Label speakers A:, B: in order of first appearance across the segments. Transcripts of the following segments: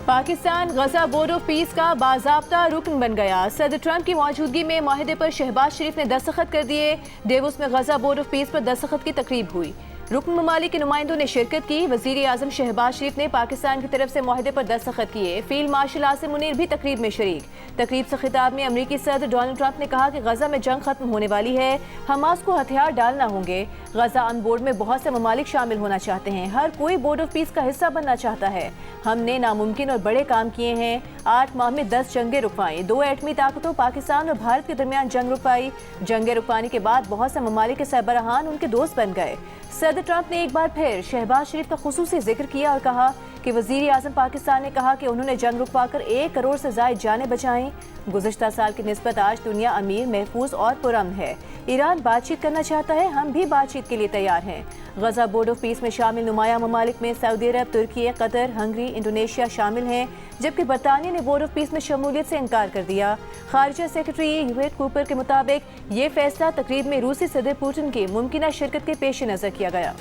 A: Pakistan Gaza board of peace का बाज़ाब्ता रुकन बन गया। सदर ट्रंप की मौजूदगी में माहिदे पर शहबाज शरीफ ने दस्तखत कर दिए। डेवोस में गजा बोर्ड ऑफ पीस पर दस्तखत की तकरीब हुई। रुकन ममालिक के नुमाइंदों ने शिरकत की। वज़ीर आज़म शहबाज शरीफ ने पाकिस्तान की तरफ से माहिदे पर दस्तखत किए। फील्ड मार्शल आसिम मुनीर भी तकरीब में शरीक। तकरीब से खिताब में अमरीकी सदर डोनाल्ड ट्रंप ने कहा कि गजा में जंग खत्म होने वाली है, हमास को हथियार डालना होंगे। गजा अन बोर्ड में बहुत से ममालिक शामिल होना चाहते हैं, हर कोई बोर्ड ऑफ पीस का हिस्सा बनना चाहता है। हमने नामुमकिन और बड़े काम किए हैं। 8 माह में 10 जंगें रुकवाई, 2 एटमी ताकतों पाकिस्तान और भारत के दरमियान जंग रुकवाई। जंगें रुकवाने के बाद बहुत से ममालिक के सरबराहान उनके दोस्त बन गए। सदर ट्रंप ने एक बार फिर शहबाज शरीफ का खुसूसी जिक्र किया और कहा कि वज़ीर आज़म पाकिस्तान ने कहा कि उन्होंने जंग रुकवाकर 1 करोड़ से ज़ायद जानें बचाईं। गुज़श्ता साल की निस्बत आज दुनिया अमीर, महफूज और पुरअमन है। ईरान बातचीत करना चाहता है, हम भी बातचीत के लिए तैयार हैं। गजा बोर्ड ऑफ पीस में शामिल नुमाया ममालिक में सऊदी अरब, तुर्की, कतर, हंगरी, इंडोनेशिया शामिल हैं, जबकि बरतानिया ने बोर्ड ऑफ पीस में शमूलियत से इनकार कर दिया। खारजा सेक्रेटरी यूएट कूपर के मुताबिक ये फैसला तकरीब में रूसी सदर पुतिन की मुमकिना शिरकत के पेश नज़र किया गया।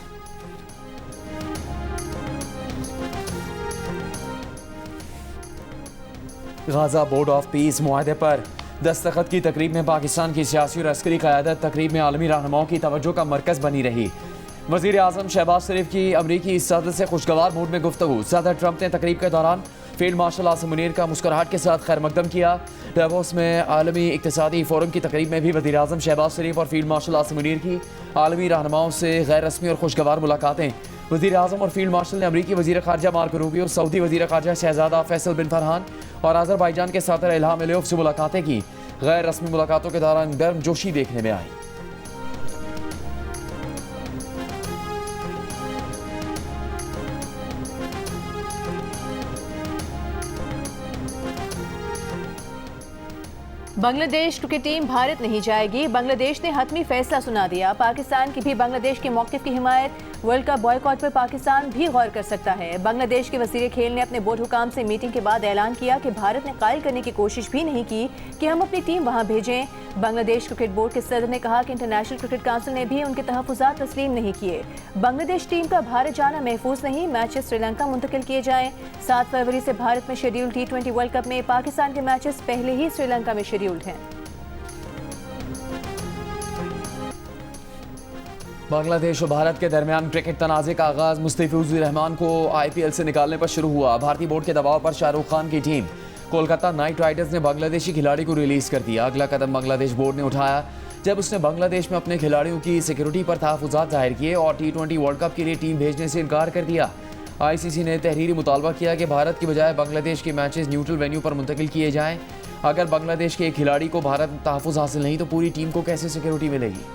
B: गजा बोर्ड ऑफ पीस मुआहदे पर दस्तखत की तकरीब में पाकिस्तान की सियासी और अस्करी क़यादत तकरीब में आलमी रहनुमाओं की तवज्जो का मरकज़ बनी रही। वज़ीर आज़म शहबाज शरीफ की अमरीकी सदर से खुशगवार मूड में गुफ्तगू। सदर ट्रंप ने तकरीब के दौरान फील्ड मार्शल आसिम मुनीर का मुस्कुराहट के साथ खैर मकदम किया। डेवोस में आलमी इक़्तिसादी फोरम की तकरीब में भी वज़ीर आज़म शहबाज शरीफ और फील्ड मार्शल आसिम मुनीर की आलमी रहनुमाओं से गैर रस्मी और खुशगवार मुलाकातें। वज़ीर आज़म और फील्ड मार्शल ने अमरीकी वज़ीर ख़ारजा मार्को रूबियो, सऊदी वज़ीर ख़ारजा शहज़ादा फैसल बिन फरहान और अज़रबैजान के सदर इल्हाम अलियोव से मुलाकातें की। गैर रस्मी मुलाकातों के दौरान गर्मजोशी देखने में आई।
A: बांग्लादेश क्रिकेट टीम भारत नहीं जाएगी। बांग्लादेश ने हतमी फैसला सुना दिया। पाकिस्तान की भी बांग्लादेश के मौक़िफ़ की हिमायत। वर्ल्ड कप बॉयकॉट पर पाकिस्तान भी गौर कर सकता है। बांग्लादेश के वज़ीर खेल ने अपने बोर्ड हुकाम से मीटिंग के बाद ऐलान किया कि भारत ने कायल करने की कोशिश भी नहीं की कि हम अपनी टीम वहां भेजें। बांग्लादेश क्रिकेट बोर्ड के सदर ने कहा कि इंटरनेशनल क्रिकेट काउंसिल ने भी उनके तहफ़्फ़ुज़ात तस्लीम नहीं किए। बांग्लादेश टीम का भारत जाना महफूज नहीं, मैचेस श्रीलंका मुंतकिल किए जाएं। 7 फरवरी से भारत में शेड्यूल T20 वर्ल्ड कप में पाकिस्तान के मैचेस पहले ही श्रीलंका में शेड्यूल्ड हैं।
B: बांग्लादेश और भारत के दरमियान क्रिकेट तनाज़े का आगाज़ मुस्तफ़िज़ुर रहमान को IPL से निकालने पर शुरू हुआ। भारतीय बोर्ड के दबाव पर शाहरुख खान की टीम कोलकाता नाइट राइडर्स ने बांग्लादेशी खिलाड़ी को रिलीज़ कर दिया। अगला कदम बांग्लादेश बोर्ड ने उठाया जब उसने बांग्लादेश में अपने खिलाड़ियों की सिक्योरिटी पर तहफ़्फ़ुज़ात ज़ाहिर किए और T20 वर्ल्ड कप के लिए टीम भेजने से इनकार कर दिया। ICC ने तहरीरी मुतालबा किया कि भारत की बजाय बांग्लादेश के मैचेस न्यूट्रल वेन्यू पर मुंतकिल किए जाएँ। अगर बांग्लादेश के एक खिलाड़ी को भारत में तहफ़्फ़ुज़ हासिल नहीं तो पूरी टीम को कैसे सिक्योरिटी मिलेगी।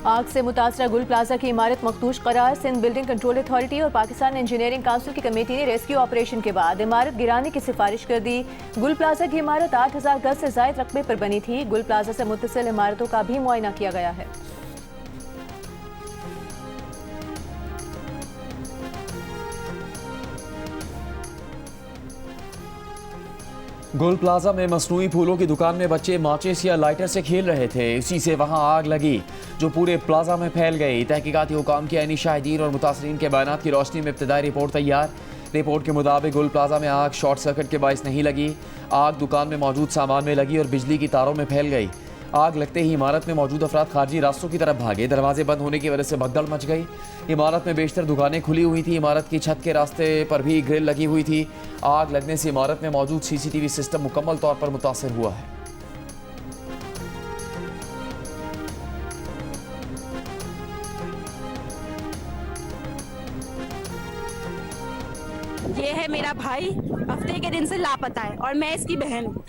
A: आग से मुतासरा गुल प्लाजा की इमारत मखदूश करार। सिंध बिल्डिंग कंट्रोल अथॉरिटी और पाकिस्तान इंजीनियरिंग काउंसिल की कमेटी ने रेस्क्यू ऑपरेशन के बाद इमारत गिराने की सिफारिश कर दी। गुल प्लाजा की इमारत 8000 गज से ज़ायद रकबे पर बनी थी। गुल प्लाजा से मुत्तसिल इमारतों का भी मुआयना किया गया है।
B: गुल प्लाजा में मसनूई फूलों की दुकान में बच्चे माचिस या लाइटर से खेल रहे थे। इसी से वहां आग लगी जो पूरे प्लाजा में फैल गई। तहकीकाती हुकाम के ऐनी शाहिदीन और मुतासरीन के बयानात की रोशनी में इब्तदाई रिपोर्ट तैयार। रिपोर्ट के मुताबिक गुल प्लाजा में आग शॉर्ट सर्किट के बायस नहीं लगी। आग दुकान में मौजूद सामान में लगी और बिजली की तारों में फैल गई। आग लगते ही इमारत में मौजूद अफराद खारजी रास्तों की तरफ भागे। दरवाजे बंद होने की वजह से भगदड़ मच गई। इमारत में बेशतर दुकानें खुली हुई थी। इमारत की छत के रास्ते पर भी ग्रिल लगी हुई थी। आग लगने से इमारत में मौजूद CCTV सिस्टम मुकम्मल तौर पर मुतासर हुआ है।
C: ये है मेरा भाई, हफ्ते के दिन से लापता है और मैं इसकी बहन हूँ।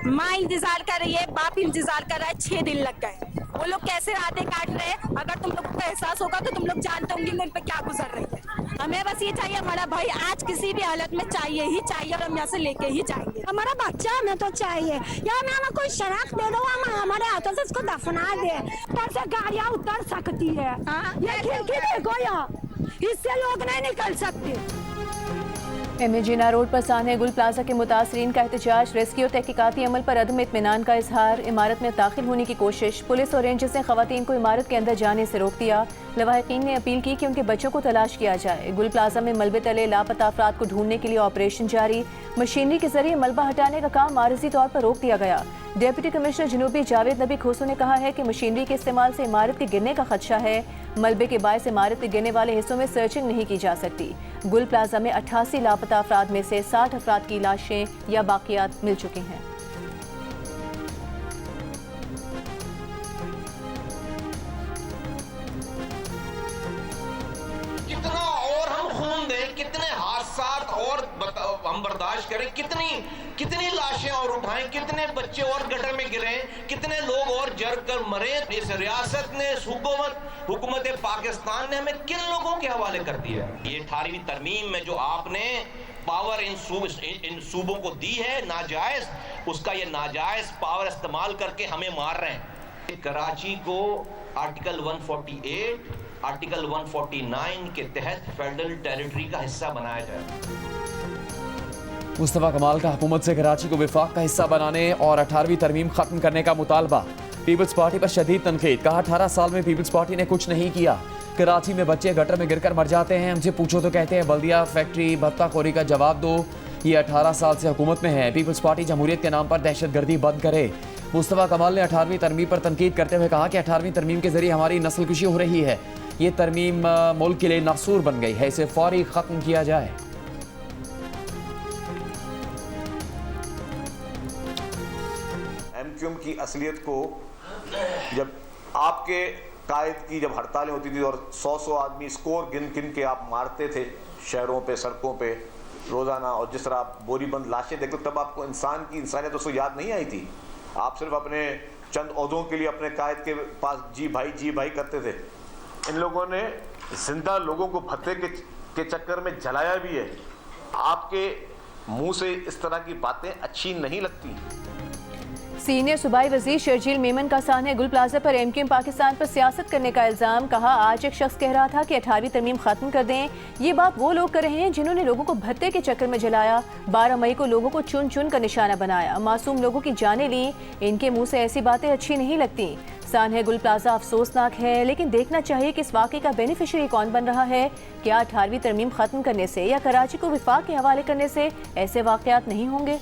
C: माँ इंतजार कर रही है, बाप इंतजार कर रहा है। 6 दिन लग गए। वो लोग कैसे रातें काट रहे हैं, अगर तुम लोगों को एहसास होगा तो तुम लोग जानते होंगे उन पर क्या गुजर रही है। हमें बस ये चाहिए, हमारा भाई आज किसी भी हालत में चाहिए ही चाहिए और हम यहाँ से लेके ही जाएंगे।
D: हमारा बच्चा हमें तो चाहिए, या हमें कोई शराब दे दो, हम हमारे हाथों से इसको दफना दे। ऊपर से गाड़ियाँ उतर सकती है। ये खिड़की देखो, यहाँ इससे लोग नहीं निकल सकते।
A: MAGNA रोड पर सान्हे गुल प्लाजा के मुतासरीन का एहतजाज, रेस्क्यू और तहकीकाती अमल पर अदम इत्मीनान का इजहार, इमारत में दाखिल होने की कोशिश, पुलिस और रेंजर्स ने खवातीन को इमारत के अंदर जाने से रोक दिया। लवाहिकीन ने अपील की कि उनके बच्चों को तलाश किया जाए। गुल प्लाजा में मलबे तले लापता अफराद को ढूंढने के लिए ऑपरेशन जारी, मशीनरी के जरिए मलबा हटाने का काम आरजी तौर पर रोक दिया गया। डिप्टी कमिश्नर जनूबी जावेद नबी खोसू ने कहा है कि मशीनरी के इस्तेमाल से इमारत के गिरने का खदशा है। मलबे के बायस इमारत के गिरने वाले हिस्सों में सर्चिंग नहीं की जा सकती। गुल प्लाजा में 88 लापता अफराद में से 60 अफराद की लाशें या बाकियात मिल चुकी हैं।
E: कितना और हम खून दें, कितने हादसा और हम बर्दाश्त करें, कितनी लाशें और उठाएं, कितने बच्चे और गटर में गिरें, कितने लोग और जर कर मरे। इस रियासत ने, हुकूमत पाकिस्तान ने हमें किन लोगों के हवाले कर दिया। ये 18वीं तरमीम में जो आपने पावर इन सूबों को दी है नाजायज, उसका ये नाजायज पावर इस्तेमाल करके हमें मार रहे हैं। कराची को आर्टिकल 148, आर्टिकल 149 के तहत फेडरल टेरिटरी का हिस्सा बनाया जाए।
B: मुस्तफा कमाल का हुकूमत से कराची को विफाक का हिस्सा बनाने और 18वीं तरमीम खत्म करने का मुतालबा। पीपल्स पार्टी पर शदीद तनकीद, कहा 18 साल में पीपल्स पार्टी ने कुछ नहीं किया। कराची में बच्चे गटर में गिरकर मर जाते हैं, हमसे पूछो तो कहते हैं बल्दिया फैक्ट्री भत्ताखोरी का जवाब दो। ये 18 साल से हुकूमत में है। पीपल्स पार्टी जमहूरियत के नाम पर दहशतगर्दी बंद करे। मुस्तफा कमाल ने 18वीं तरमीम पर तनकीद करते हुए कहा कि 18वीं तरमीम के जरिए हमारी नस्ल कुशी हो रही है। ये तरमीम मुल्क के लिए नासूर बन गई है, इसे फौरी खत्म किया जाए।
F: एमक्यूएम की असलियत को, जब आपके कायद की जब हड़तालें होती थी और 100 आदमी स्कोर गिन गिन के आप मारते थे शहरों पे, सड़कों पे रोज़ाना, और जिस तरह आप बोरीबंद लाशें देखते, तब आपको इंसान की इंसानियत उसको याद नहीं आई थी। आप सिर्फ अपने चंद ओहदों के लिए अपने कायद के पास जी भाई करते थे। इन लोगों ने जिंदा लोगों को भत्ते के चक्कर में जलाया भी है। आपके मुंह से इस तरह की बातें अच्छी नहीं लगती।
A: सीनियर सूबाई वजीर शर्जील मेमन का सान्हे गुल प्लाजा पर MQM पाकिस्तान पर सियासत करने का इल्ज़ाम, कहा आज एक शख्स कह रहा था कि 18वीं तरमीम खत्म कर दें। ये बात वो लोग कर रहे हैं जिन्होंने लोगों को भत्ते के चक्कर में जलाया। 12 मई को लोगों को चुन चुन कर निशाना बनाया, मासूम लोगों की जानें ली। इनके मुंह से ऐसी बातें अच्छी नहीं लगती। सान्हे गुल प्लाजा अफसोसनाक है, लेकिन देखना चाहिए कि इस वाक़े का बेनिफिशियरी कौन बन रहा है। क्या 18वीं तरमीम खत्म करने से या कराची को विफाक के हवाले करने से ऐसे वाक़यात नहीं होंगे?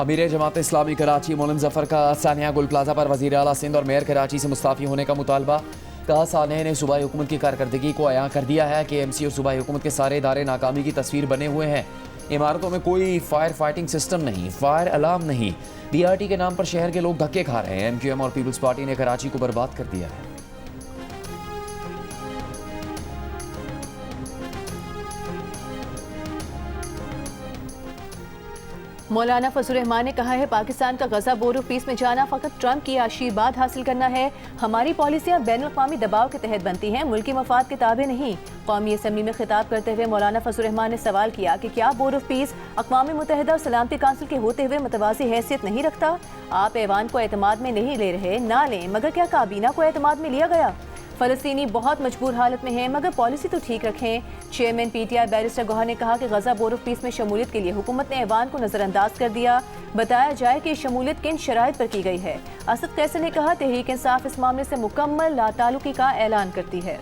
B: अमीर जमात इस्लामी कराची मोलम जफर का सानिया गुल प्लाजा पर वज़ीर आला सिंध और मेयर कराची से मुस्ताफ़ी होने का मुतालबा। कहा सानिया ने सूबाई हुकूमत की कारकर्दगी को अयां कर दिया है कि MC और सूबाई हुकूमत के सारे इदारे नाकामी की तस्वीर बने हुए हैं। इमारतों में कोई फायर फाइटिंग सिस्टम नहीं, फायर अलार्म नहीं। BRT के नाम पर शहर के लोग धक्के खा रहे हैं। MQM और पीपल्स पार्टी ने कराची को बर्बाद कर दिया है।
A: मौलाना फजल रहमान ने कहा है पाकिस्तान का गजा बोर्ड ऑफ पीस में जाना फ़कत ट्रंप की आशीर्वाद हासिल करना है। हमारी पॉलिसियाँ बैन अक़वामी दबाव के तहत बनती हैं, मुल्की मफाद के ताबे नहीं। कौमी असम्बली में खिताब करते हुए मौलाना फजल रहमान ने सवाल किया कि क्या बोर्ड ऑफ पीस अक़वाम मुत्तहिदा और सलामती काउंसिल के होते हुए मुतवाज़ी हैसियत नहीं रखता? आप ऐवान को एतमाद में नहीं ले रहे, ना लें, मगर क्या काबीना को एतमाद में लिया गया? फ़लस्तीनी बहुत मजबूर हालत में हैं, मगर पॉलिसी तो ठीक रखें। चेयरमैन PTI बैरिस्टर गौहर ने कहा कि गजा बोर्ड ऑफ पीस में शमूलियत के लिए हुकूमत ने ऐवान को नज़रअंदाज कर दिया। बताया जाए कि शमूलियत किन शराइत पर की गई है। असद कैसर ने कहा तहरीक इंसाफ इस मामले से मुकम्मल लाताल्लुकी का ऐलान करती है।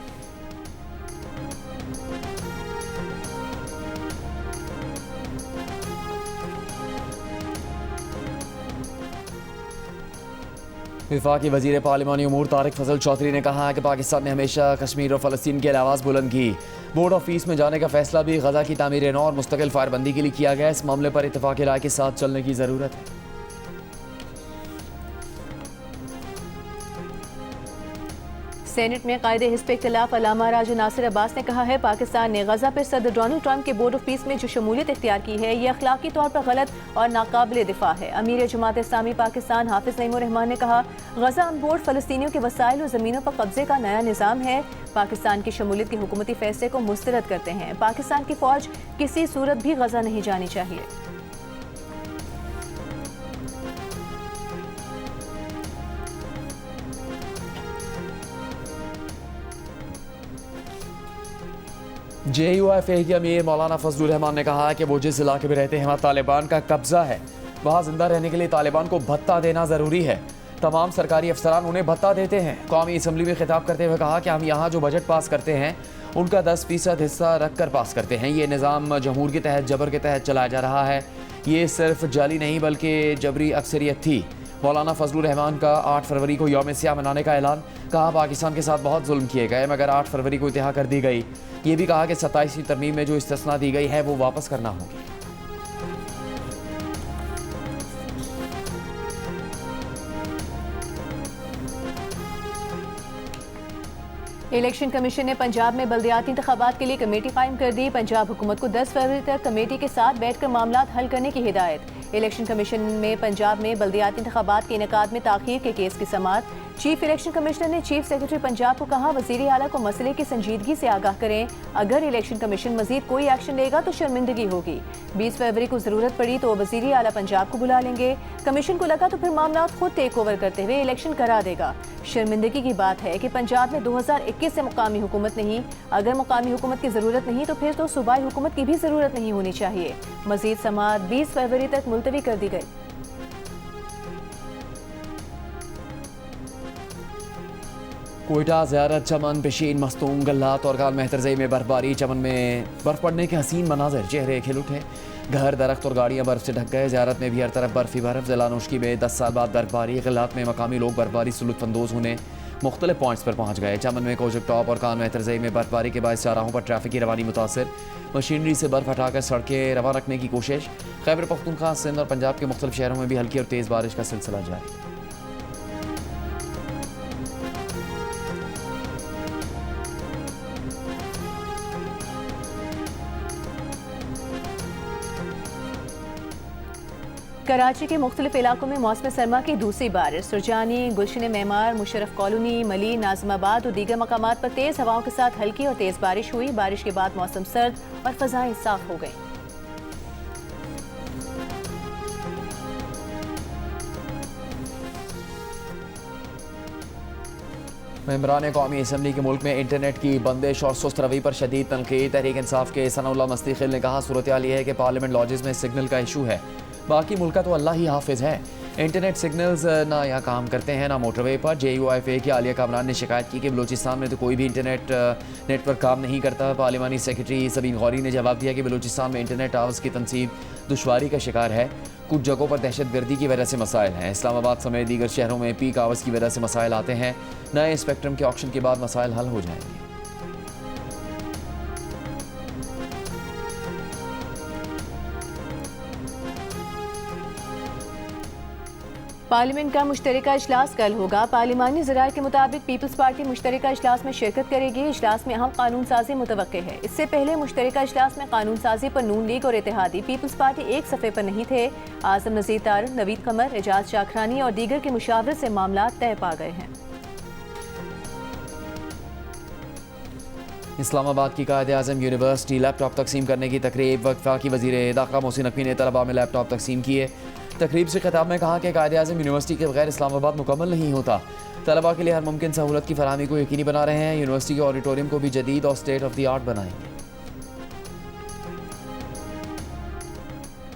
B: वफाकी वज़ीर पार्लिमानी उमूर तारिक फजल चौधरी ने कहा कि पाकिस्तान ने हमेशा कश्मीर और फ़लस्तीन के लिए आवाज़ बुलंद की। बोर्ड ऑफ पीस में जाने का फैसला भी गजा की तामीर नौ और मुस्तकिल फायरबंदी के लिए किया गया। इस मामले पर इत्तेफाक राय के साथ चलने की ज़रूरत है।
A: सेनेट में कायदे हिस्ब इख्तिलाफ अल्लामा राजा नासिर अब्बास ने कहा है पाकिस्तान ने गजा पर सदर डोनाल्ड ट्रंप के बोर्ड ऑफ पीस में जो शमूलियत इख्तियार की है ये अखलाकी तौर पर गलत और नाकाबिल दिफा है। अमीर जमात इस्लामी पाकिस्तान हाफिज नईमुर रहमान ने कहा गजा ऑन बोर्ड फ़लस्तीनियों के वसाइल और ज़मीनों पर कब्जे का नया निज़ाम है। पाकिस्तान की शमूलियत के हुकूमती फैसले को मुस्तरद करते हैं। पाकिस्तान की फ़ौज किसी सूरत भी गजा नहीं जानी चाहिए।
B: JUIFA के अमीर मौलाना फजलुर रहमान ने कहा कि वो जिस इलाके में रहते हैं वहाँ तालिबान का कब्जा है, वहाँ जिंदा रहने के लिए तालिबान को भत्ता देना ज़रूरी है। तमाम सरकारी अफसरान उन्हें भत्ता देते हैं। कौमी असम्बली में खिताब करते हुए कहा कि हम यहाँ जो बजट पास करते हैं उनका 10% हिस्सा रख कर पास करते हैं। ये निज़ाम जमहूर के तहत जबर के तहत चलाया जा रहा है। ये सिर्फ जाली नहीं बल्कि जबरी अक्सरियत थी। मौलाना फजलुर रहमान का 8 फरवरी को यौम सियाह मनाने का ऐलान। कहा पाकिस्तान के साथ बहुत जुल्म किए गए मगर 8 फरवरी को इंतहा कर दी गई। ये भी कहा कि 27वीं तरमीम में जो इस्तिस्ना दी गई है वो वापस करना होगी।
A: इलेक्शन कमीशन ने पंजाब में बल्दियाती इंतखाबात के लिए कमेटी कायम कर दी। पंजाब हुकूमत को 10 फरवरी तक कमेटी के साथ बैठकर मामलात हल करने की हिदायत। इलेक्शन कमीशन में पंजाब में बल्दियाती इंतखाबात के इनेकाद में ताखीर के केस की समाअत। चीफ इलेक्शन कमिश्नर ने चीफ सेक्रेटरी पंजाब को कहा वज़ीर आला को मसले की संजीदगी से आगाह करें। अगर इलेक्शन कमीशन मजीद कोई एक्शन लेगा तो शर्मिंदगी होगी। 20 फरवरी को जरूरत पड़ी तो वज़ीर आला पंजाब को बुला लेंगे। कमीशन को लगा तो फिर मामला खुद टेक ओवर करते हुए इलेक्शन करा देगा। शर्मिंदगी की बात है कि पंजाब में 2021 से मुकामी हुकूमत नहीं। अगर मुकामी हुकूमत की जरूरत नहीं तो फिर तो सूबाई हुकूमत की भी जरूरत नहीं होनी चाहिए। मजीद समाअत 20 फरवरी तक मुलतवी कर दी गई।
B: कोयटा, ज़ियारत, चमन, पेशीन, मस्तूम, गल्लात और काल मेहतरजई में बर्फबारी। चमन में बर्फ पड़ने के हसीन मनाजर, चेहरे खिल उठे। घर, दरख्त और गाड़ियाँ बर्फ से ढक गए। ज़ियारत में भी हर तरफ बर्फ ही बर्फ। ज़िला नौशकी में 10 साल बाद बर्फबारी। गल्लात में मकामी लोग बर्फबारी से लुत्फ़अंदोज़ होने मुख्तलिफ पॉइंट्स पर पहुँच गए। चमन में कोजक टॉप और काल मेहतरजई में बर्फबारी के बायस चौराहों पर ट्रैफिक की रवानी मुतासर। मशीनरी से बर्फ हटाकर सड़कें रवा रखने की कोशिश। खैबर पख्तूनख्वा, सिंध और पंजाब के मुख्तलिफ शहरों में भी हल्की और तेज़ बारिश का सिलसिला जारी।
A: कराची के मुख्तलिफ इलाकों में मौसम सरमा की दूसरी बारिश। सुरजानी, गुलशन मेमार, मुशर्रफ कॉलोनी, मली, नाज़िमाबाद और दीगर मकामात पर तेज़ हवाओं के साथ हल्की और तेज़ बारिश हुई। बारिश के बाद मौसम सर्द और फ़ज़ाएं साफ हो गई।
B: मेंबरान कौमी असम्बली के मुल्क में इंटरनेट की बंदिश और सुस्त रवैये पर शदीद तनकीद। तहरीक इंसाफ के सनाउल्लाह मस्तीखिल ने कहा सूरत हाल यह है कि पार्लियामेंट लॉजेस में सिग्नल का इशू है, बाकी मुल्क का तो अल्लाह ही हाफिज है। इंटरनेट सिग्नल्स ना यहाँ काम करते हैं ना मोटरवे पर। JUIFA के आलिया कामरान ने शिकायत की कि बलूचिस्तान में तो कोई भी इंटरनेट नेटवर्क काम नहीं करता। पार्लिमानी सेक्रेटरी सबीन गौरी ने जवाब दिया कि बलूचिस्तान में इंटरनेट टावर्स की तनसीब दुश्वारी का शिकार है। कुछ जगहों पर दहशतगर्दी की वजह से मसाइल हैं। इस्लामाबाद समेत दीगर शहरों में पीक आवर्स की वजह से मसाइल आते हैं। नए स्पेक्ट्रम के ऑक्शन के बाद मसाइल हल हो जाएंगे।
A: पार्लियामेंट का मुश्तरका इजलास कल होगा। पार्लिमानी ज़राए के मुताबिक पीपल्स पार्टी मुश्तरका इजलास में शिरकत करेगी। इजलास में अहम कानून साजी मुतवक्के है। इससे पहले मुश्तरका इजलास में कानून साजी पर नून लीग और इत्तेहादी पीपल्स पार्टी एक सफ़े पर नहीं थे। आज़म नज़ीर तारड़, नवीद कमर, एजाज शाखरानी और दीगर की मुशावरत से मामला तय पा गए हैं।
B: इस्लामाबाद की कायद-ए-आज़म यूनिवर्सिटी लैपटॉप तकसीम करने की तकरीब। वफाकी वज़ीर दाखिला मोहसिन नकवी ने तलबा में लैपटॉप तकसीम किए। तकरीब से खिताब में कहा कि कायद-ए-आज़म यूनिवर्सिटी के बगैर इस्लामाबाद मुकम्मल नहीं होता। तलबा के लिए हर मुमकिन सहूलत की फराहमी को यकीनी बना रहे हैं। यूनिवर्सिटी के ऑडिटोरियम को भी जदीद और स्टेट ऑफ द आर्ट बनाएंगे।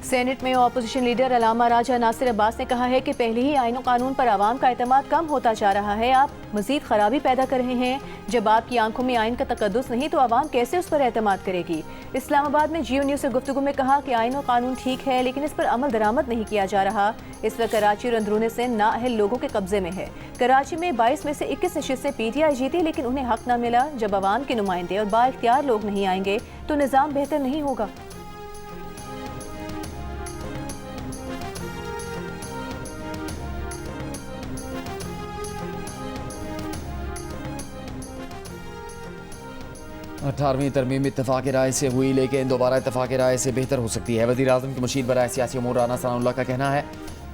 A: सेनेट में अपोजिशन लीडर अलामा राजा नासिर अब्बास ने कहा है कि पहले ही आईन और कानून पर आवाम का एतमाद कम होता जा रहा है। आप मजीद खराबी पैदा कर रहे हैं। जब आपकी आंखों में आइन का तकद्दुस नहीं तो आवाम कैसे उस पर एतमाद करेगी। इस्लामाबाद में जियो न्यूज़ से गुफ्तगू में कहा कि आइन और कानून ठीक है लेकिन इस पर अमल दरामद नहीं किया जा रहा। इस वक्त कराची और अंदरूनी से नाअहल लोगों के कब्जे में है। कराची में 22 में से 21 नशिस्तें PTI जीती लेकिन उन्हें हक न मिला। जब आवाम के नुमाइंदे और बाइख्तियार लोग नहीं आएंगे तो निज़ाम बेहतर नहीं होगा।
B: अठारहवीं तरमीम इत्तफाक़ राय से हुई लेकिन दोबारा इत्तफाक़ राय से बेहतर हो सकती है। वज़ीर आज़म के मुशीर बराए सियासी उमूर राना सनाउल्लाह का कहना है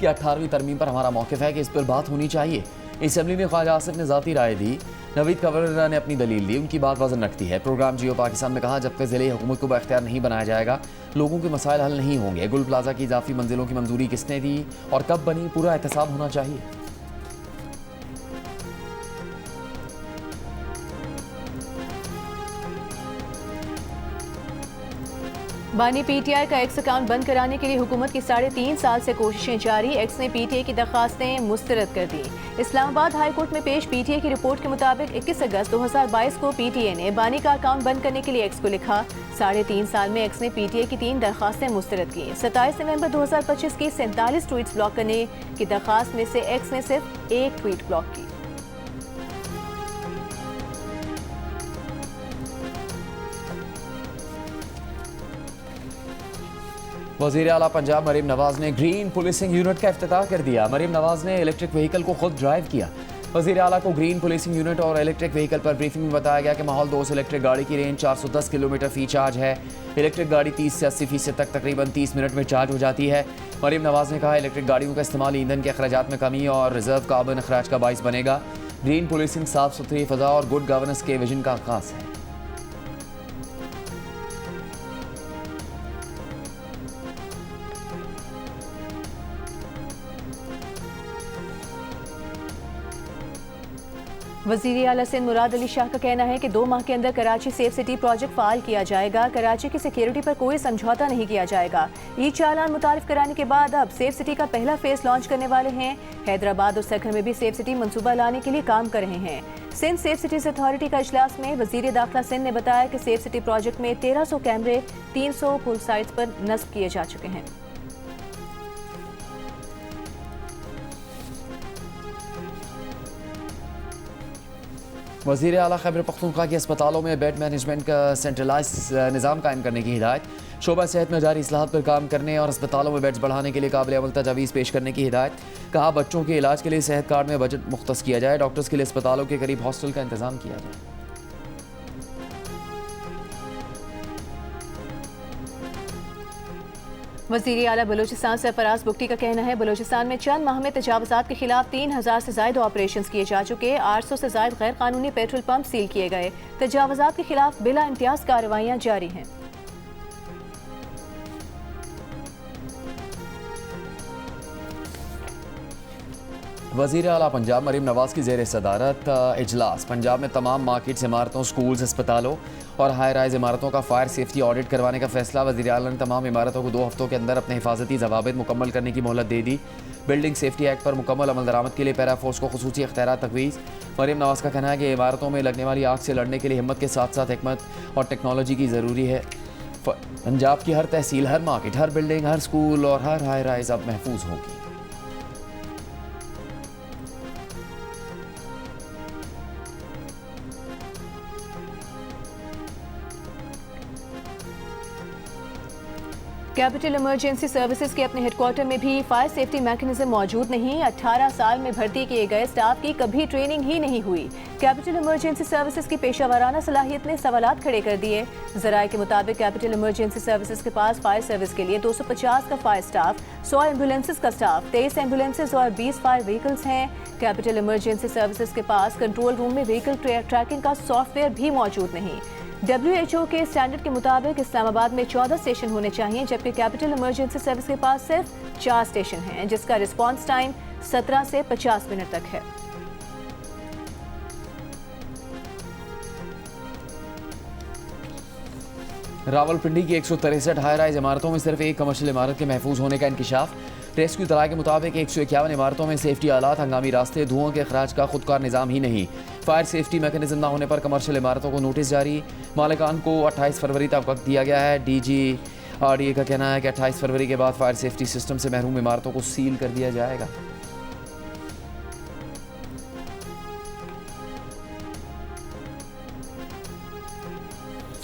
B: कि 18वीं तरमीम पर हमारा मौक़िफ़ है कि इस पर बात होनी चाहिए। असम्बली में ख्वाजा आसिफ ने ज़ाती राय दी। नवीद कमर ने अपनी दलील दी। उनकी बात वज़न रखती है। प्रोग्राम जियो पाकिस्तान में कहा जब तक ज़िले हुकूमत को बाख्तियार नहीं बनाया जाएगा लोगों के मसाइल हल नहीं होंगे। गुल प्लाजा की इजाफी मंजिलों की मंजूरी किसने दी और कब बनी, पूरा एहतसाब होना चाहिए।
A: बानी पीटीआई का एक्स अकाउंट बंद कराने के लिए हुकूमत की 3.5 साल से कोशिशें जारी। एक्स ने पीटीआई की दरखास्तें मुस्तरद कर दी। इस्लामाबाद हाई कोर्ट में पेश पीटीआई की रिपोर्ट के मुताबिक 21 अगस्त 2022 को पीटीआई ने बानी का अकाउंट बंद करने के लिए एक्स को लिखा। 3.5 साल में एक्स ने पीटीआई की 3 दरखास्तें मुस्तरद की। 27 नवंबर 2025 की 47 ट्वीट्स ब्लॉक करने की दरखास्त में से एक्स ने सिर्फ 1 ट्वीट ब्लॉक की।
B: वज़ीर आला पंजाब मरीम नवाज ने ग्रीन पुलिसिंग यूनिट का इफ्तिताह कर दिया। मरीम नवाज ने इलेक्ट्रिक व्हीकल को खुद ड्राइव किया। वज़ीर आला को ग्रीन पुलिसिंग यूनिट और इलेक्ट्रिक व्हीकल पर ब्रीफिंग में बताया गया कि माहौल 2 इलेक्ट्रिक गाड़ी की रेंज 410 किलोमीटर फी चार्ज है। इलेक्ट्रिक गाड़ी 30 से 80% तक तकरीबन 30 मिनट में चार्ज हो जाती है। मरीम नवाज ने कहा इलेक्ट्रिक गाड़ियों का इस्तेमाल ईंधन के अखराजात में कमी और रिजर्व कार्बन अखराज का बाइस बनेगा। ग्रीन पुलिसिंग साफ सुथरी फ़ज़ा और गुड गवर्नेंस के विजन का आगाज़ है।
A: वज़ीर आला सिंध मुराद अली शाह का कहना है कि 2 माह के अंदर कराची सेफ सिटी प्रोजेक्ट फाल किया जाएगा। कराची की सिक्योरिटी पर कोई समझौता नहीं किया जाएगा। ई चालान मुतारिफ कराने के बाद अब सेफ सिटी का पहला फेज लॉन्च करने वाले हैं। हैदराबाद और सखर में भी सेफ सिटी मंसूबा लाने के लिए काम कर रहे हैं। सिंध सेफ सिटीज अथॉरिटी का इजलास में वज़ीर दाखिला सिंध ने बताया कि सेफ सिटी प्रोजेक्ट में 1300 कैमरे 300 पुल साइट्स पर नस्ब किए जा चुके हैं।
B: वज़ीर आला खैबर पख्तूनख्वा के अस्पतालों में बेड मैनेजमेंट का सेंट्रलाइज निज़ाम कायम करने की हिदायत। शोबा सेहत में जारी इस्लाहात पर काम करने और अस्पतालों में बेड्स बढ़ाने के लिए काबिल अमल तजावीज़ पेश करने की हिदायत। कहा बच्चों के इलाज के लिए सेहत कार्ड में बजट मुख्तस किया जाए। डॉक्टर्स के लिए अस्पतालों के करीब हॉस्टल का इंतजाम किया जाए।
A: वज़ीर आला बलूचिस्तान सरफराज बुगटी का कहना है बलूचिस्तान में चंद माह में तजावुज़ात के खिलाफ 3000 से ज़ायद ऑपरेशन किए जा चुके। 800 से ज़ायद गैर कानूनी पेट्रोल पंप सील किए गए। तजावुज़ात के खिलाफ बिला इम्तियाज़ कार्रवाइयाँ जारी हैं।
B: वज़ीर आला पंजाब मरीम नवाज की ज़ेर सदारत इजलास। पंजाब में तमाम मार्केट्स, इमारतों, स्कूल्स, अस्पतालों और हाई राइज इमारतों का फायर सेफ्टी ऑडिट करवाने का फैसला। वज़ीर आला ने तमाम इमारतों को 2 हफ्तों के अंदर अपने हिफाजती ज़वाबित मुकम्मल करने की मोहलत दे दी। बिल्डिंग सेफ्टी एक्ट पर मुकम्मल अमल दरामद के लिए पैरा फोर्स को खुसूसी इख्तियार तजवीज़। मरीम नवाज का कहना है कि इमारतों में लगने वाली आग से लड़ने के लिए हिम्मत के साथ साथ हिकमत और टेक्नोलॉजी की ज़रूरी है। पंजाब की हर तहसील, हर मार्केट, हर बिल्डिंग, हर स्कूल और हर हाई राइज अब महफूज होगी।
A: कैपिटल इमरजेंसी सर्विसेज के अपने हेडक्वार्टर में भी फायर सेफ्टी मैकेनिज्म मौजूद नहीं। 18 साल में भर्ती किए गए स्टाफ की कभी ट्रेनिंग ही नहीं हुई। कैपिटल इमरजेंसी सर्विसेज की पेशावराना सलाहियत ने सवालात खड़े कर दिए। ज़राए के मुताबिक कैपिटल इमरजेंसी सर्विसेज के पास फायर सर्विस के लिए 250 का फायर स्टाफ, 100 एम्बुलेंसेज का स्टाफ, 23 एम्बुलेंसेज और 20 फायर व्हीकल्स हैं। कैपिटल इमरजेंसी सर्विसेज के पास कंट्रोल रूम में व्हीकल ट्रैकिंग का सॉफ्टवेयर भी मौजूद नहीं। WHO के स्टैंडर्ड के मुताबिक इस्लामाबाद में 14 स्टेशन होने चाहिए, जबकि कैपिटल इमरजेंसी सर्विस के पास सिर्फ 4 स्टेशन हैं, जिसका रिस्पांस टाइम 17 से 50 मिनट तक है।
B: रावलपिंडी की 163 हाई राइज इमारतों में सिर्फ एक कमर्शियल इमारत के महफूज होने का इंकिशाफ। रेस्क्यू तलाह के मुताबिक 151 इमारतों में सेफ्टी आलात, हंगामी रास्ते, धुओं के अखराज का खुदकार निज़ाम ही नहीं। फायर सेफ्टी मैकेनिज्म न होने पर कमर्शियल इमारतों को नोटिस जारी। मालिकान को 28 फरवरी तक वक्त दिया गया है। DGRDA का कहना है कि 28 फरवरी के बाद फायर सेफ्टी सिस्टम से महरूम इमारतों को सील कर दिया जाएगा।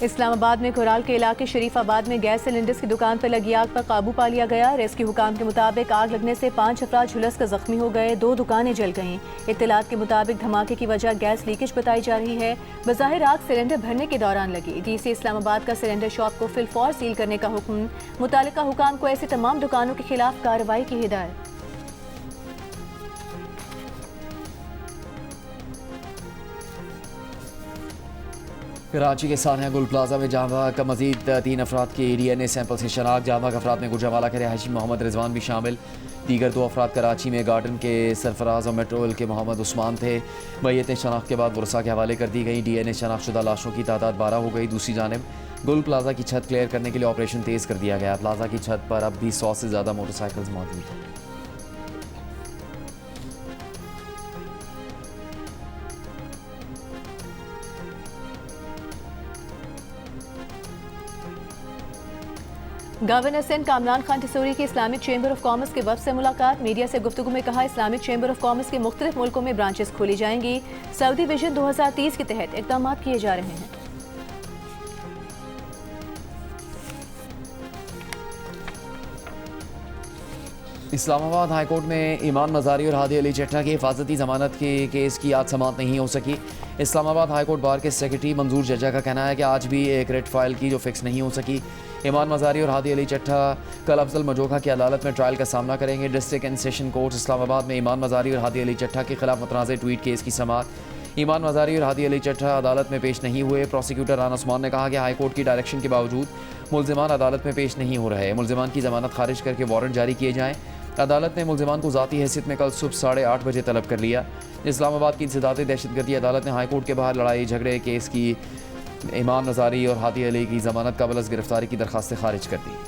A: इस्लामाबाद में कोराल के इलाके शरीफाबाद में गैस सिलेंडर्स की दुकान पर लगी आग पर काबू पा लिया गया। रेस्क्यू हुकाम के मुताबिक आग लगने से 5 अफराद झुलस कर जख्मी हो गए। 2 दुकानें जल गईं। इत्तलात के मुताबिक धमाके की वजह गैस लीकेज बताई जा रही है। बज़ाहिर आग सिलेंडर भरने के दौरान लगी। DC इस्लामाबाद का सिलेंडर शॉप को फिलफौर सील करने का हुक्म। मुतालिका हुकाम को ऐसी तमाम दुकानों के खिलाफ कार्रवाई की हिदायत।
B: कराची के सानिया गुल प्लाजा में जामा का मजीद 3 अफराद के DNA सैंपल से शनाख्त। जामा के अफराद में गुजरावाला के रहायशी मोहम्मद रिजवान भी शामिल। दीगर 2 अफराद कराची में गार्डन के सरफराज और मेट्रोल के मोहम्मद उस्मान थे। मैयतें शनाख्त के बाद वरसा के हवाले कर दी गई। DNA शनाख्त शुदा लाशों की तादाद 12 हो गई। दूसरी जानब गुल प्लाजा की छत क्लियर करने के लिए ऑपरेशन तेज़ कर दिया गया। प्लाजा की छत पर अब भी 100 से ज़्यादा मोटरसाइकिल्स मौजूद हैं।
A: गवर्नर सिंध कामरान खान टिसोरी की इस्लामिक चैम्बर ऑफ कॉमर्स के वफ्द से मुलाकात। मीडिया से गुफ्तगू में कहा, इस्लामिक चैम्बर ऑफ कॉमर्स के मुख्तलिफ मुल्कों में ब्रांचेस खोली जाएंगी। सऊदी विजन 2030 के तहत इक़दाम किए जा रहे हैं।
B: इस्लामाबाद हाईकोर्ट में ईमान मज़ारी और हादी अली चट्टा की हिफाजती जमानत के केस की आज समाअत नहीं हो सकी। इस्लामाबाद हाईकोर्ट बार के सेक्रेटरी मंजूर जजा का कहना है कि आज भी एक रिट फाइल की जो फिक्स नहीं हो सकी। ईमान मज़ारी और हादी अली चट्टा कल अफजल मजोखा की अदालत में ट्रायल का सामना करेंगे। District and session court Islamabad में ईमान मज़ारी और हादी अली चट्टा के खिलाफ मुतनाज़ ट्वीट केस की समाअत। ईमान मज़ारी और हादी अली चट्टा अदालत में पेश नहीं हुए। प्रोसिक्यूटर राना उस्मान ने कहा कि हाईकोर्ट की डायरेक्शन के बावजूद मुल्ज़िमान अदालत में पेश नहीं हो रहे। मुल्ज़िमान की जमानत खारिज करके वारंट जारी किए जाएँ। अदालत ने मुल्ज़िमान को ज़ाती हैसियत में कल सुबह 8:30 बजे तलब कर लिया। इस्लामाबाद की इंसदाद दहशतगर्दी अदालत ने हाईकोर्ट के बाहर लड़ाई झगड़े केस की ईमान मज़ारी और हादी अली की जमानत कबल अज़ गिरफ्तारी की दरख्वास्त खारिज कर दी।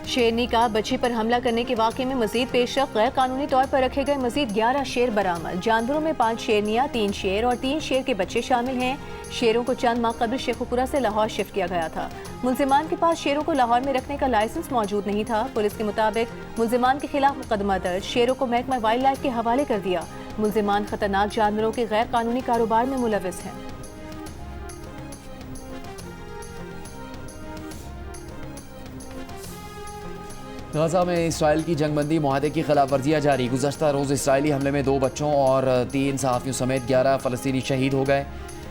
A: शेरनी का बच्ची पर हमला करने के वाक़े में मजीद पेशरफ। गैर कानूनी तौर पर रखे गए मजीद 11 शेर बरामद। जानवरों में 5 शेरनियाँ, 3 शेर और 3 शेर के बच्चे शामिल हैं। शेरों को चंद माह कबल शेखुपुरा से लाहौर शिफ्ट किया गया था। मुल्ज़िमान के पास शेरों को लाहौर में रखने का लाइसेंस मौजूद नहीं था। पुलिस के मुताबिक मुल्ज़िमान के खिलाफ मुकदमा दर्ज। शेरों को महकमा वाइल्ड लाइफ के हवाले कर दिया। मुल्ज़िमान खतरनाक जानवरों के गैर कानूनी कारोबार में मुलविस हैं।
B: गाज़ा में इसराइल की जंगबंदी मुआहदे की खिलाफ वर्जियाँ जारी। गुज़श्ता रोज़ इसराइली हमले में 2 बच्चों और 3 सहाफ़ियों समेत 11 फ़लस्तीनी शहीद हो गए।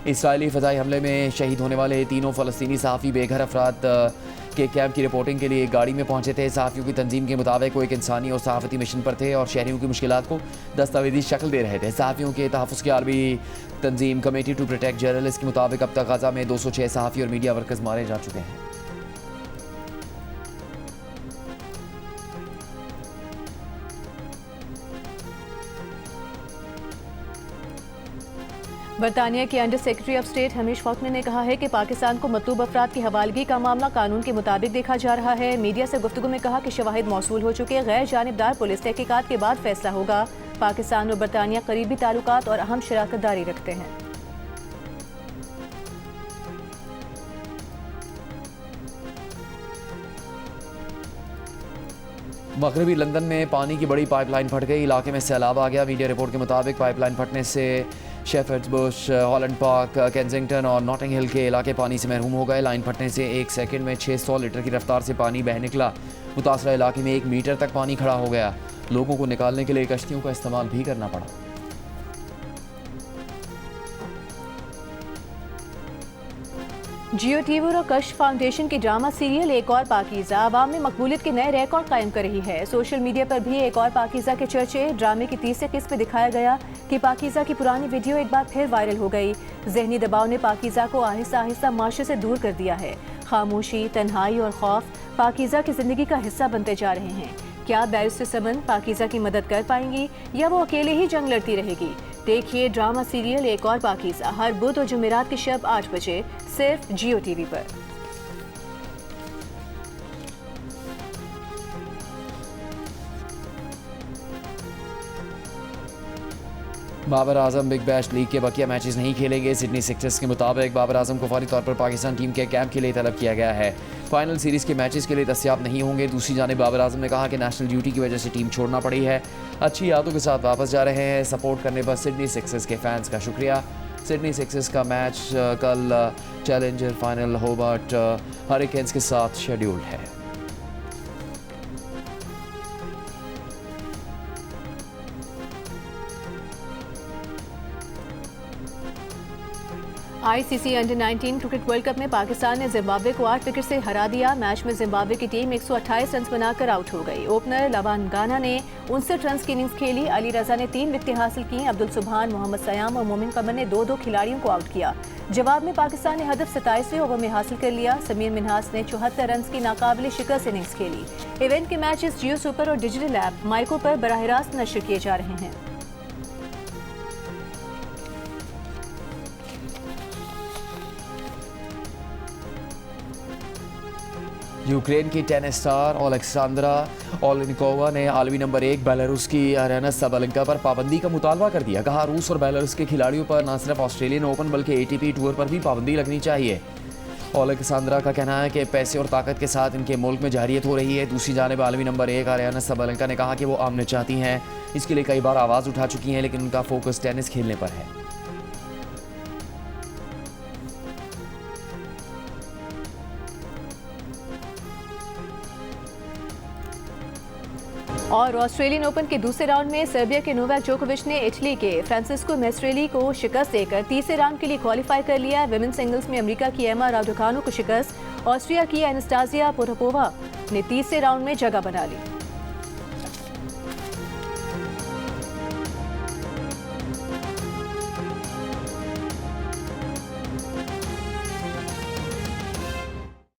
B: इसराइली फ़ज़ाई हमले में शहीद होने वाले तीनों फ़लस्तीनी सहाफ़ी बेघर अफराद के कैंप की रिपोर्टिंग के लिए एक गाड़ी में पहुंचे थे। सहाफ़ियों की तंजीम के मुताबिक वो एक इंसानी और सहाफ़ती मिशन पर थे और शहरियों की मुश्किलात को दस्तावेजी शक्ल दे रहे थे। सहाफ़ियों के तहफ़्फ़ुज़ की आलमी तंजीम कमेटी टू प्रोटेक्ट जर्नलिस्ट के मुताबिक अब तक गाज़ा में 206 सहाफ़ी और मीडिया वर्कर्स मारे जा चुके हैं।
A: बरतानिया के under secretary of state Hamish Falconer ने कहा है कि पाकिस्तान को मतलूब अफराद की हवालगी का मामला कानून के मुताबिक देखा जा रहा है। मीडिया से गुफ्तगू में कहा कि शवाहिद मौसूल हो चुके। गैर जानिबदार पुलिस तहकीकात के बाद फैसला होगा। पाकिस्तान और बरतानिया करीबी ताल्लुकात और अहम शराकत दारी रखते हैं।
B: मगरबी लंदन में पानी की बड़ी पाइपलाइन फट गई। इलाके में सैलाब आ गया। मीडिया रिपोर्ट के मुताबिक पाइपलाइन फटने से shepherd's Bush, Holland park, Kensington और नॉटिंग हिल के इलाके पानी से महरूम हो गए। लाइन फटने से 1 सेकंड में 600 लीटर की रफ्तार से पानी बह निकला। मुतासरा इलाके में 1 मीटर तक पानी खड़ा हो गया। लोगों को निकालने के लिए कश्तियों का इस्तेमाल भी करना पड़ा।
A: जियो टीवी और कश फाउंडेशन की ड्रामा सीरियल एक और पाकीज़ा आवाम में मकबूलियत के नए रिकॉर्ड कायम कर रही है। सोशल मीडिया पर भी एक और पाकीज़ा के चर्चे। ड्रामे की तीसरी किस्त में दिखाया गया कि पाकीज़ा की पुरानी वीडियो एक बार फिर वायरल हो गई। जहनी दबाव ने पाकीज़ा को आहिस्ता आहिस्ता माशरे से दूर कर दिया है। खामोशी, तन्हाई और खौफ पाकीज़ा की जिंदगी का हिस्सा बनते जा रहे हैं। क्या बैरिस्टर समन पाकीज़ा की मदद कर पाएंगी या वो अकेले ही जंग लड़ती रहेगी? देखिए ड्रामा सीरियल एक और पाकीज़ा हर बुध और जुमेरात की शब 8 बजे सिर्फ जियो टीवी पर।
B: Babar Azam big bash league के बकिया मैचेस नहीं खेलेंगे। सिडनी सिक्सर्स के मुताबिक बाबर आजम को फौरी तौर पर पाकिस्तान टीम के कैंप के लिए तलब किया गया है। फाइनल सीरीज़ के मैचेस के लिए दस्तियाब नहीं होंगे। दूसरी जानिब बाबर आजम ने कहा कि नेशनल ड्यूटी की वजह से टीम छोड़ना पड़ी है। अच्छी यादों के साथ वापस जा रहे हैं। सपोर्ट करने पर सिडनी सिक्सर्स के फैंस का शुक्रिया। सिडनी सिक्सर्स का मैच कल चैलेंजर फाइनल होबार्ट हरिकेन्स के साथ शेड्यूल्ड है।
A: ICC under 19 cricket world cup में पाकिस्तान ने जिम्बाब्वे को 8 विकेट से हरा दिया। मैच में जिम्बाब्वे की टीम 128 रन बनाकर आउट हो गई। ओपनर लवान गाना ने 59 रन की इनिंग्स खेली। अली रजा ने 3 विकेटें हासिल की। अब्दुल सुबहान, मोहम्मद सयाम और मोमिन कमर ने 2-2 खिलाड़ियों को आउट किया। जवाब में पाकिस्तान ने हदफ 27वें ओवर में हासिल कर लिया। समीर मिन्हास ने 74 रन की नाकाबिले शिकस्त इनिंग्स खेली। इवेंट के मैचेस जियो सुपर और डिजिटल ऐप माइको पर बराह रास्त नशर किए जा रहे हैं।
B: यूक्रेन की टेनिस स्टार ओलेक्सांद्रा ओलेनिकोवा ने आलमी नंबर 1 बेलारूस की अरेना साबालेंका पर पाबंदी का मुतालबा कर दिया। कहा, रूस और बेलारूस के खिलाड़ियों पर न सिर्फ ऑस्ट्रेलियन ओपन बल्कि एटीपी टूर पर भी पाबंदी लगनी चाहिए। ओलेक्सांद्रा का कहना है कि पैसे और ताकत के साथ इनके मुल्क में जारियत हो रही है। दूसरी जानिब आलमी नंबर 1 अरेना साबालेंका ने कहा कि वो आमने चाहती हैं। इसके लिए कई बार आवाज़ उठा चुकी हैं, लेकिन उनका फोकस टेनिस खेलने पर है।
A: और ऑस्ट्रेलियन ओपन के दूसरे राउंड में सर्बिया के नोवाक जोकोविच ने इटली के फ्रांसिस्को मेस्ट्रेली को शिकस्त देकर तीसरे राउंड के लिए क्वालिफाई कर लिया। विमेन सिंगल्स में अमेरिका की एमा राडुकानु को शिकस्त। ऑस्ट्रिया की एनास्टासिया पोटापोवा ने तीसरे राउंड में जगह बना ली।